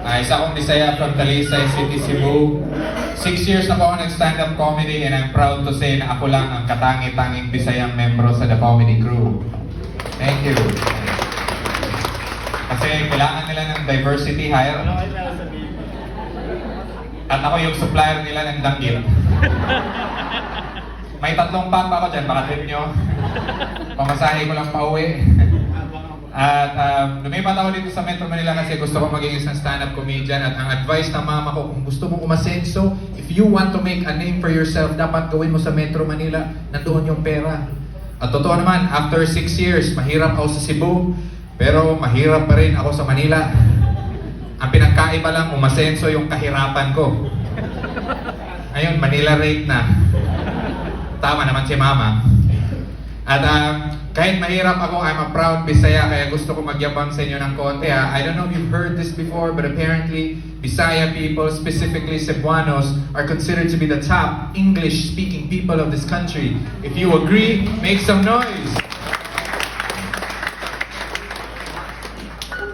Isa akong Bisaya from Talisay City, Cebu. 6 years na po ako nag-stand-up comedy and I'm proud to say na ako lang ang katangi-tanging Bisayang membro sa The Comedy Crew. Thank you. Kasi kailangan nila ng diversity hire. At ako yung supplier nila ng danggit. May 3 pack pa ako dyan, baka trip nyo. Pamasahe ko lang pauwi. At lumipat ako dito sa Metro Manila kasi gusto ko maging isang stand-up comedian. At ang advice ng mama ko, kung gusto mong umasenso, if you want to make a name for yourself, dapat gawin mo sa Metro Manila, nandoon yung pera. At totoo naman, after 6 years, mahirap ako sa Cebu, pero mahirap pa rin ako sa Manila. Ang pinagkaiba lang, umasenso yung kahirapan ko. Ayun, Manila rate na. Tama naman si mama. At kahit mahirap ako, I'm a proud Bisaya, kaya gusto ko magyabang sa inyo ng konti. I don't know if you've heard this before, but apparently, Bisaya people, specifically Cebuanos, are considered to be the top English-speaking people of this country. If you agree, make some noise!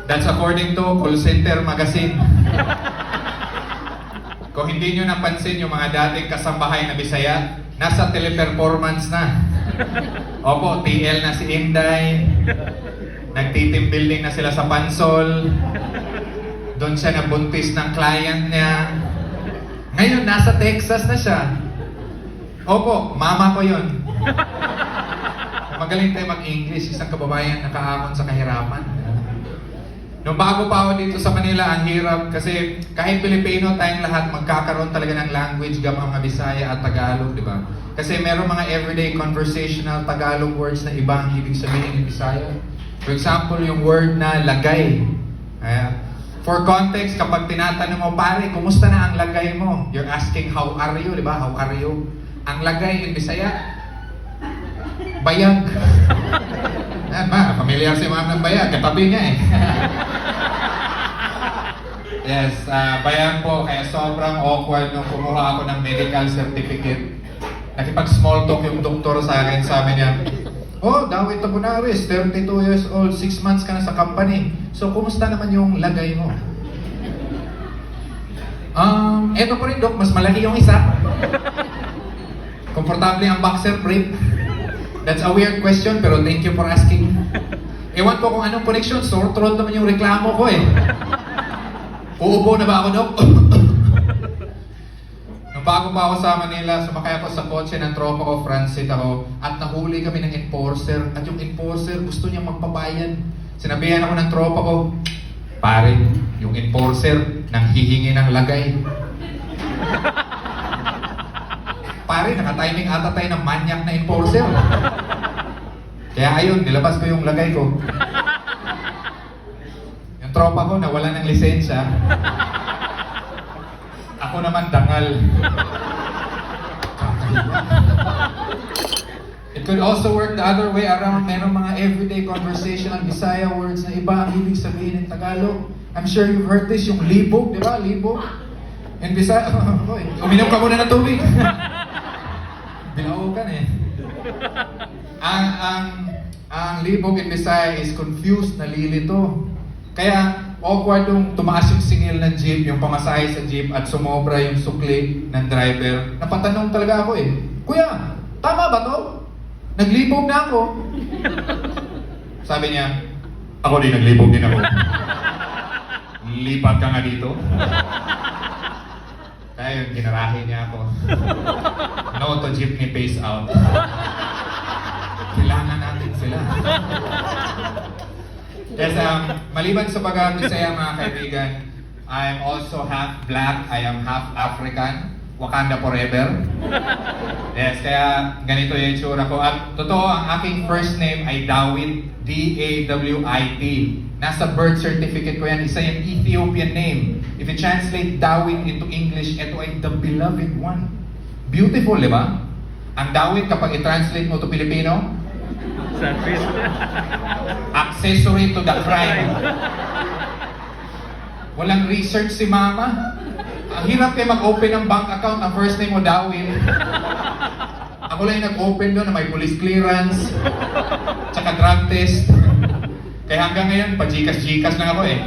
That's according to Call Center Magazine. Kung hindi nyo napansin yung mga dating kasambahay na Bisaya, nasa teleperformance na. Opo, TL na si Inday. Nag-team building na sila sa Pansol. Doon siya nabuntis ng client niya. Ngayon, nasa Texas na siya. Opo, mama ko yun. Magaling tayo mag-English. Isang kababayan nakaamon sa kahirapan. Nung bago pa ako dito sa Manila, ang hirap kasi kahit Pilipino, tayong lahat magkakaroon talaga ng language gap ang mga Bisaya at Tagalog, di ba? Kasi meron mga everyday conversational Tagalog words na iba ang ibig sabihin ng Bisaya. For example, yung word na lagay. For context, kapag tinatanong mo, pare, kumusta na ang lagay mo? You're asking, how are you, di ba? How are you? Ang lagay in Bisaya, bayag. Familiar si ma'am ng bayag, katabi niya eh. Yes, bayag po, kaya sobrang awkward nung kumuha ako ng medical certificate. Nakipag-small talk yung doktor sa akin, sabi niya, oh, Dawit Tabunares, 32 years old, 6 months ka na sa company. So, kumusta naman yung lagay mo? Eto po rin, Dok, mas malaki yung isa. Komportable ang boxer brief. That's a weird question, pero thank you for asking. Ewan ko kung anong connection, sore throat naman yung reklamo ko eh. Uubo na ba ako, Dok? Nung bago pa ako sa Manila, sumakay ako sa kotse ng tropa ko, Francit ako, at nahuli kami ng enforcer, at yung enforcer gusto niya magpabayad. Sinabihan ako ng tropa ko, pare, yung enforcer nanghihingi ng lagay. Pare, naka-timing ata tayo ng manyak na enforcer. Kaya ayun, nilabas ko yung lagay ko. Yung tropa ko nawala ng lisensya. Ako naman dangal. It could also work the other way around. Merong mga everyday conversational Bisaya words na iba ang ibig sabihin ng Tagalog. I'm sure you've heard this, yung libog, di ba? Libog. In Bisaya, uminom ka muna ng tubig. Binaukan eh. Ang libog in Bisaya is confused, nalilito. Kaya awkward nung tumaas yung singil ng jeep, yung pamasahe sa jeep at sumobra yung sukli ng driver. Napatanong talaga ako eh, Kuya, tama ba to? Naglibog na ako. Sabi niya, ako din naglibog din ako. Lipat ka nga dito. Kaya yun, ginarahin niya ako. No to jeepney pays out. Kailangan natin sila. Yes, maliban sa pag-Bisaya mga kaibigan, I'm also half black, I am half African. Wakanda forever. Yes, kaya ganito yung itsura ko. At totoo, ang aking first name ay Dawit, D-A-W-I-T. Nasa birth certificate ko yan, isa yung Ethiopian name. If you translate Dawit into English, ito ay the beloved one. Beautiful, di ba? Ang Dawit, kapag i-translate mo to Pilipino, accessory to the crime. Walang research si mama. Ang hirap kayo mag-open ng bank account, ang first name mo Dawit. Ako lang yung nag-open doon na may police clearance, tsaka drug test. Kaya hanggang ngayon, pa-Gcash lang ako eh.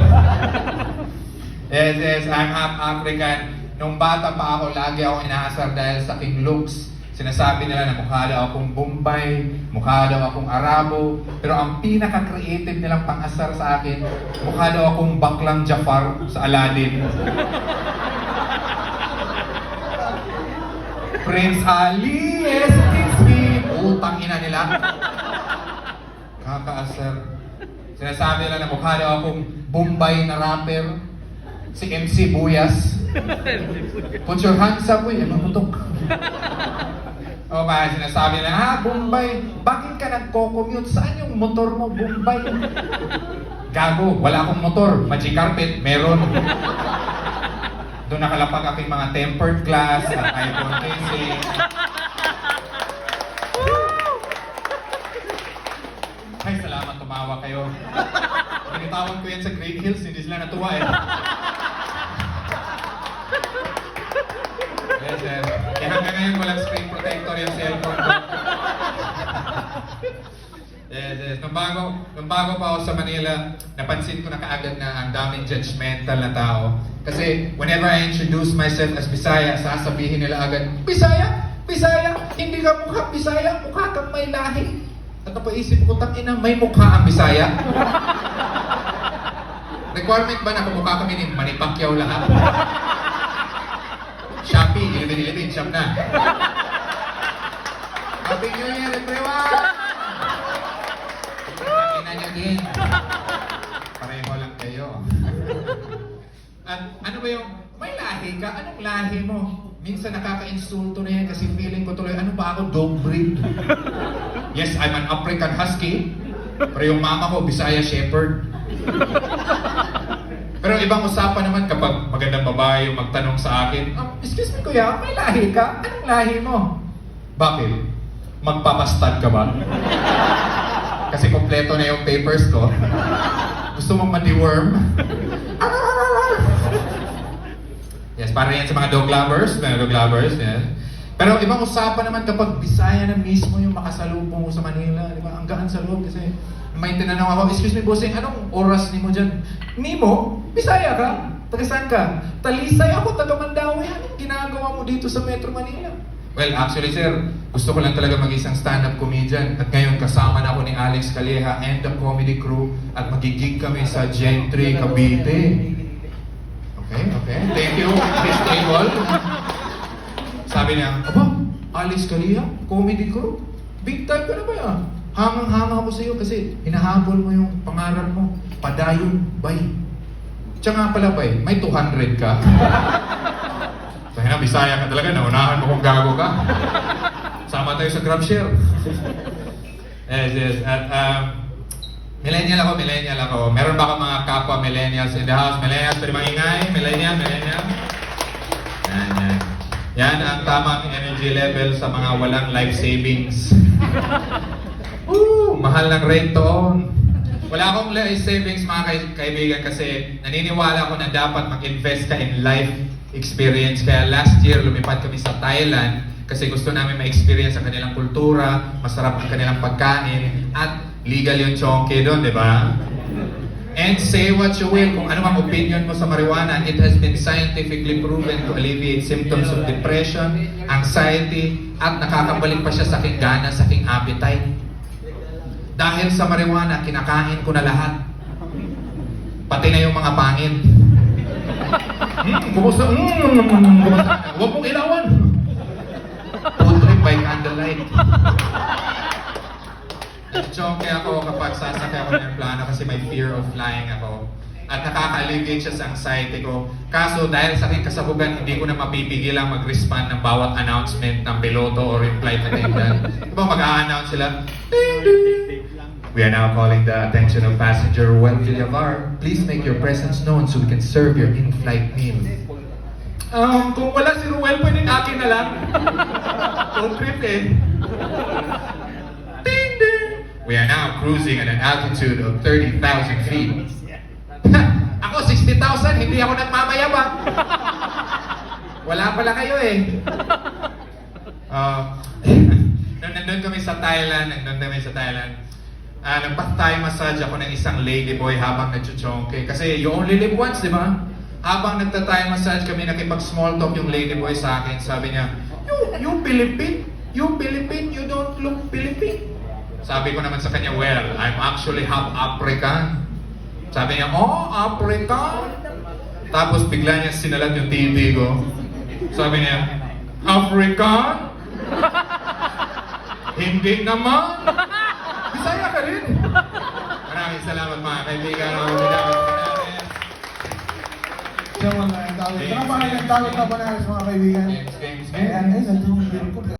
Yes, yes, I'm half African. Nung bata pa ako, lagi ako inaasar dahil sa aking looks. Sinasabi nila na mukha daw akong Bombay, mukha daw akong Arabo, pero ang pinaka-creative nilang pang-asar sa akin, mukha daw akong baklang Jafar sa Aladdin. Prince Ali, yes, it's me. Utang ina nila. Kakaasar. Sinasabi nila na mukha daw akong Bombay na rapper. Si MC Buyas. Put your hands up, uy. Ano tutok? O ba, sinasabi na, Bombay, bakit ka nagko-commute? Saan yung motor mo, Bombay? Gago, wala akong motor. Magic carpet, meron. Doon nakalapag aking mga tempered glass at iPhone casing. Ay, salamat, tumawa kayo. Pinitawag ko yan sa Great Hills, hindi sila natuwa eh. Yes, yes. Kaya hanggang ngayon walang screen protector yung cellphone ko. Yes, yes. Nung bago pa ako sa Manila, napansin ko na kaagad na ang daming judgmental na tao. Kasi whenever I introduce myself as Bisaya, sasabihin nila agad, Bisaya? Bisaya? Hindi ka mukha Bisaya, mukha kang may lahi. At napaisip ko, tangina, may mukha ang Bisaya? Requirement ba na kumukha kami ni Manny Pacquiao lahat? Shopee, 11-11, shop na. Happy New Year, everyone! Pakina nyo din. Pareho lang kayo. At ano ba yung, may lahi ka? Anong lahi mo? Minsan nakaka-insulto na yan kasi feeling ko tuloy, ano ba ako, dog breed? Yes, I'm an African Husky. Pero yung mama ko, Bisaya Shepherd. Pero ibang usapan naman kapag magandang babae yung magtanong sa akin, excuse me kuya, may lahi ka? Anong lahi mo? Bakit? Magpapastad ka ba? Kasi kompleto na yung papers ko. Gusto mong ma-deworm? Yes, para yan sa mga dog lovers, yes. Pero ibang usapan naman kapag Bisaya na mismo yung makasalubong mo sa Manila, di ba? Ang gaan sa loob kasi may tinanong ako, excuse me bossing, anong oras ni mo dyan? Nimo? Bisaya ka? Taga saan ka? Talisay ako, taga Mandawi. Anong ginagawa mo dito sa Metro Manila? Well, actually sir, gusto ko lang talaga mag-isang stand-up comedian at ngayon kasama na ako ni Alex Calleja and the comedy crew at magigig kami sa Gentry, Cavite. Okay. Thank you, Chris Table. Sabi niya, aba, Alex Calleja, comedy crew? Big time ka na ba yan? Hamang-hama ako sa iyo kasi hinahabol mo yung pangarap mo. Padayon, bay. Tsaka nga pala, bay, may 200 ka. Sabi na, Bisaya ka talaga, naunahan mo kung gago ka. Sama tayo sa GrabShare. Yes. At millennial ako. Meron ba ka mga kapwa millennials in the house? Millennials, pwede maingay? Millennial. Yan ang tamang energy level sa mga walang life savings. Mahal ng rate doon. Wala akong life savings mga kaibigan kasi naniniwala ko na dapat mag-invest ka in life experience. Kaya last year lumipat kami sa Thailand kasi gusto namin ma-experience ang kanilang kultura, masarap ang kanilang pagkain, at legal yung chonke doon, di ba? And say what you will, kung ano ang opinion mo sa marijuana, it has been scientifically proven to alleviate symptoms of depression, anxiety, at nakakabalik pa siya sa aking gana, sa aking appetite. Dahil sa marijuana, kinakain ko na lahat. Pati na yung mga pangin. Kumusta? Huwag mong ilawan. Food trip by candlelight. Nag-joke ako kapag sasakay ako ng plano kasi may fear of flying ako. At nakaka-alleviate siya sa anxiety ko. Kaso dahil sa aking kasabugan, hindi ko na mapipigilang mag-respond ng bawat announcement ng piloto or yung flight attendant. Diba mag-a-announce sila? We are now calling the attention of passenger Ruel Villavar. Please make your presence known so we can serve your in-flight meal. Kung wala si Ruel, pwede akin na lang. Road trip eh. Ding ding! We are now cruising at an altitude of 30,000 feet. Ako 60,000, hindi ako nagmamayabang. Wala pala kayo eh. Nandun kami sa Thailand, nagpa-Thai massage ako ng isang ladyboy habang nagchuchongke. Kasi you only live once, di ba? habang nagta-Thai massage kami, nakipag-small talk yung ladyboy sa akin. Sabi niya, you Philippine, you don't look Philippine. Sabi ko naman sa kanya, well, I'm actually half African. Sabi niya, oh, African? Tapos bigla niya sinalat yung TV ko. Sabi niya, African? Hindi naman. Bisaya ka rin. Maraming salamat mga kaibigan. Diyan mo na yung tawag. Saka ba yung tawag na ba na sa mga kaibigan? Games. Ayan, nandun yung ko.